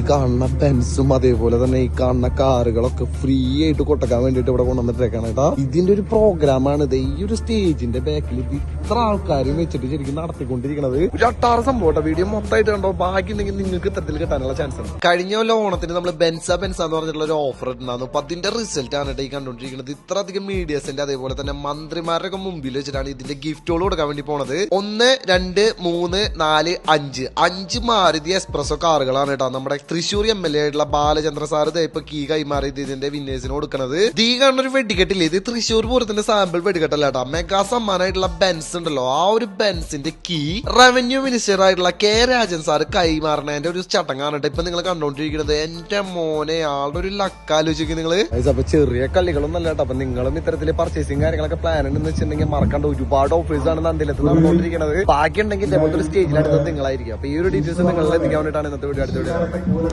കാണുന്ന ബെൻസും അതേപോലെ തന്നെ ഈ കാണുന്ന കാറുകളൊക്കെ ഫ്രീ ആയിട്ട് കൊട്ടക്കാൻ വേണ്ടിട്ട് ഇവിടെ കൊണ്ടുവന്നിട്ടേക്കാണ് കേട്ടോ. ഇതിന്റെ ഒരു പ്രോഗ്രാമാണ് ഇത്. ഈ ഒരു സ്റ്റേജിന്റെ ബാക്കിൽ ഇത് ഇത്ര ആൾക്കാരും വെച്ചിട്ട് ശരിക്കും നടത്തിക്കൊണ്ടിരിക്കുന്നത്. ഒരു 8-6 സംഭവം വീഡിയോ മൊത്തമായിട്ട് കണ്ടോ. ബാക്കി ഉണ്ടെങ്കിൽ നിങ്ങൾക്ക് ഇത്തരത്തിൽ കിട്ടാനുള്ള ചാൻസ് ഉണ്ട്. കഴിഞ്ഞ കൊല്ലം ഓണത്തിന് നമ്മൾ ബെൻസ എന്ന് പറഞ്ഞിട്ടുള്ള ഒരു ഓഫർ ഇട്ടുണ്ടായിരുന്നു. അപ്പൊ അതിന്റെ റിസൾട്ട് ആണ് ഈ കണ്ടുകൊണ്ടിരിക്കുന്നത്. ഇത്ര അധികം മീഡിയസിന്റെ അതേപോലെ തന്നെ മന്ത്രിമാരുടെ മുമ്പിൽ വെച്ചിട്ടാണ് ഇതിന്റെ ഗിഫ്റ്റുകൾ കൊടുക്കാൻ വേണ്ടി പോണത്. 1, 2, 3, 4, 5 മാരുതി എക്സ്പ്രസോ കാറുകളാണ് കേട്ടോ. നമ്മുടെ തൃശ്ശൂർ MLA ആയിട്ടുള്ള ബാലചന്ദ്ര സാർ ഇപ്പൊ കീ കൈമാറിയത് ഇതിന്റെ വിന്നേഴ്സിന് കൊടുക്കുന്നത്. ഈ കാണുന്ന ഒരു വെടിക്കെട്ടില്ലേ, ഇത് തൃശ്ശൂർ പൂരത്തിന്റെ സാമ്പിൾ വെടിക്കെട്ടല്ല കേട്ടോ. മെഗാ സമ്മാനമായിട്ടുള്ള ബെൻസ് ഉണ്ടല്ലോ, ആ ഒരു ബെൻസിന്റെ കീ റവന്യൂ മിനിസ്റ്റർ ആയിട്ടുള്ള K. രാജൻ സാർ കൈമാറണതിന്റെ ഒരു ചടങ്ങാണ് കേട്ടോ ഇപ്പൊ നിങ്ങൾ കണ്ടോണ്ടിരിക്കുന്നത്. എന്റെ മോനെ, ആളുടെ ഒരു ലക്ക് ആലോചിക്കും നിങ്ങള്. അപ്പൊ ചെറിയ കളികളൊന്നും അല്ല കേട്ടോ. അപ്പൊ നിങ്ങളും ഇത്തരത്തില് പർച്ചേസിങ് കാര്യങ്ങളൊക്കെ പ്ലാൻ ഉണ്ടെന്ന് വെച്ചിട്ടുണ്ടെങ്കിൽ മറക്കാണ്ട് ഒരുപാട് ഓഫേഴ്സാണ് നന്ദിലത്ത് നടന്നുകൊണ്ടിരിക്കുന്നത്. ബാക്കി ഉണ്ടെങ്കിൽ ഇതേപോലത്തെ ഒരു സ്റ്റേജിലാണ് നിങ്ങളായിരിക്കും. അപ്പൊ ഈ ഒരു ഡീറ്റെയിൽസ് നിങ്ങളിൽ എത്തിക്കാൻ വേണ്ടിയിട്ടാണ് ഇന്നത്തെ വീഡിയോ. അടുത്ത വീഡിയോ